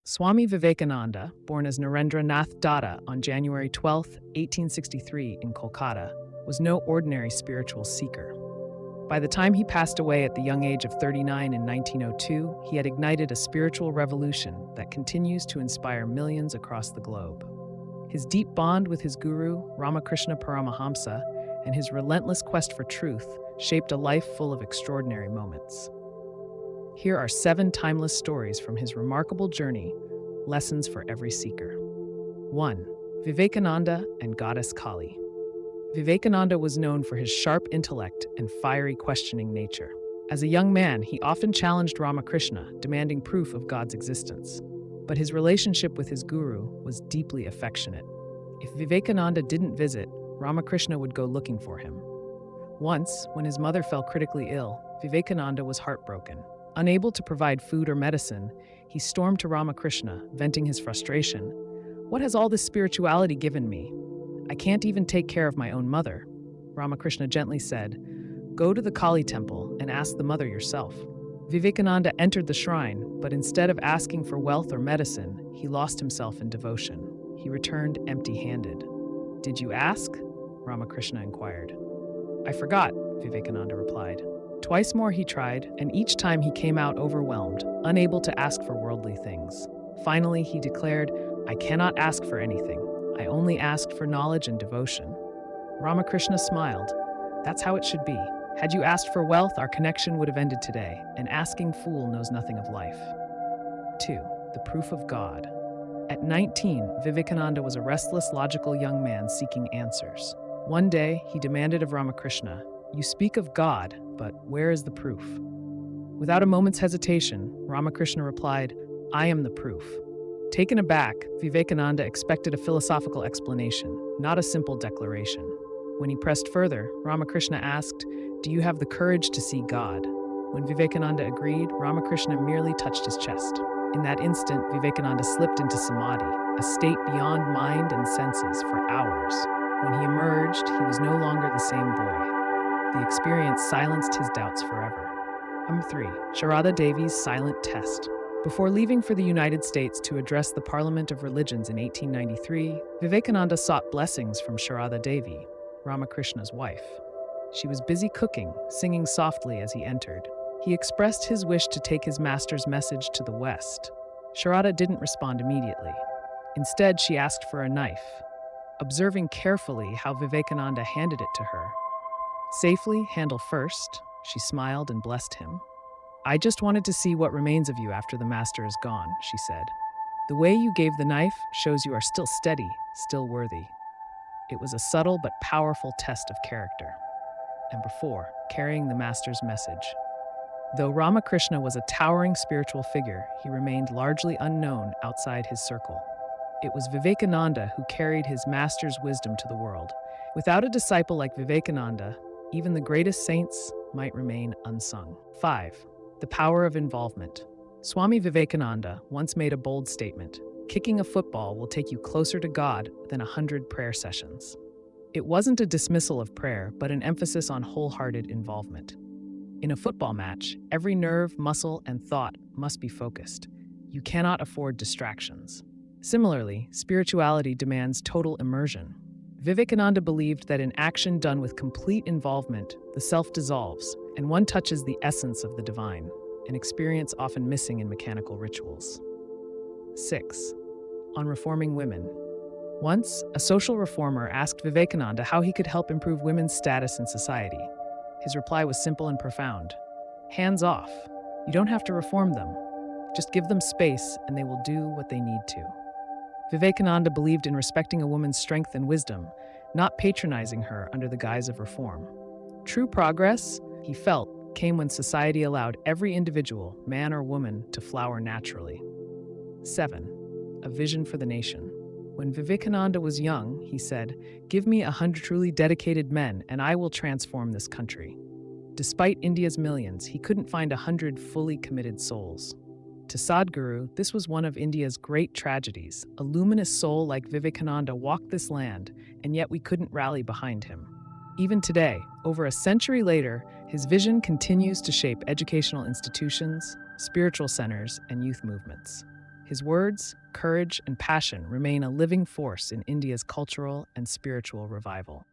Swami Vivekananda, born as Narendra Nath Datta on January 12, 1863 in Kolkata, was no ordinary spiritual seeker. By the time he passed away at the young age of 39 in 1902, he had ignited a spiritual revolution that continues to inspire millions across the globe. His deep bond with his guru, Ramakrishna Paramahamsa, and his relentless quest for truth shaped a life full of extraordinary moments. Here are 7 timeless stories from his remarkable journey, lessons for every seeker. 1. Vivekananda and Goddess Kali. Vivekananda was known for his sharp intellect and fiery questioning nature. As a young man, he often challenged Ramakrishna, demanding proof of God's existence. But his relationship with his guru was deeply affectionate. If Vivekananda didn't visit, Ramakrishna would go looking for him. Once, when his mother fell critically ill, Vivekananda was heartbroken. Unable to provide food or medicine, he stormed to Ramakrishna, venting his frustration. "What has all this spirituality given me? I can't even take care of my own mother." Ramakrishna gently said, "Go to the Kali temple and ask the mother yourself." Vivekananda entered the shrine, but instead of asking for wealth or medicine, he lost himself in devotion. He returned empty-handed. "Did you ask?" Ramakrishna inquired. "I forgot," Vivekananda replied. Twice more he tried, and each time he came out overwhelmed, unable to ask for worldly things. Finally, he declared, "I cannot ask for anything. I only asked for knowledge and devotion." Ramakrishna smiled. "That's how it should be. Had you asked for wealth, our connection would have ended today. An asking fool knows nothing of life." 2. The proof of God. At 19, Vivekananda was a restless, logical young man seeking answers. One day, he demanded of Ramakrishna, "You speak of God, but where is the proof?" Without a moment's hesitation, Ramakrishna replied, "I am the proof." Taken aback, Vivekananda expected a philosophical explanation, not a simple declaration. When he pressed further, Ramakrishna asked, "Do you have the courage to see God?" When Vivekananda agreed, Ramakrishna merely touched his chest. In that instant, Vivekananda slipped into samadhi, a state beyond mind and senses, for hours. When he emerged, he was no longer the same boy. The experience silenced his doubts forever. Number 3. Sharada Devi's silent test. Before leaving for the United States to address the Parliament of Religions in 1893, Vivekananda sought blessings from Sharada Devi, Ramakrishna's wife. She was busy cooking, singing softly as he entered. He expressed his wish to take his master's message to the West. Sharada didn't respond immediately. Instead, she asked for a knife. Observing carefully how Vivekananda handed it to her, "Safely, handle first," she smiled and blessed him. "I just wanted to see what remains of you after the master is gone," she said. "The way you gave the knife shows you are still steady, still worthy." It was a subtle but powerful test of character. Number 4. Carrying the master's message. Though Ramakrishna was a towering spiritual figure, he remained largely unknown outside his circle. It was Vivekananda who carried his master's wisdom to the world. Without a disciple like Vivekananda, even the greatest saints might remain unsung. 5. The power of involvement. Swami Vivekananda once made a bold statement: "Kicking a football will take you closer to God than 100 prayer sessions." It wasn't a dismissal of prayer, but an emphasis on wholehearted involvement. In a football match, every nerve, muscle, and thought must be focused. You cannot afford distractions. Similarly, spirituality demands total immersion. Vivekananda believed that in action done with complete involvement, the self dissolves, and one touches the essence of the divine, an experience often missing in mechanical rituals. 6. On reforming women. Once, a social reformer asked Vivekananda how he could help improve women's status in society. His reply was simple and profound: "Hands off. You don't have to reform them. Just give them space and they will do what they need to." Vivekananda believed in respecting a woman's strength and wisdom, not patronizing her under the guise of reform. True progress, he felt, came when society allowed every individual, man or woman, to flower naturally. 7. A vision for the nation. When Vivekananda was young, he said, "Give me 100 truly dedicated men and I will transform this country." Despite India's millions, he couldn't find 100 fully committed souls. To Sadhguru, this was one of India's great tragedies. A luminous soul like Vivekananda walked this land, and yet we couldn't rally behind him. Even today, over a century later, his vision continues to shape educational institutions, spiritual centers, and youth movements. His words, courage, and passion remain a living force in India's cultural and spiritual revival.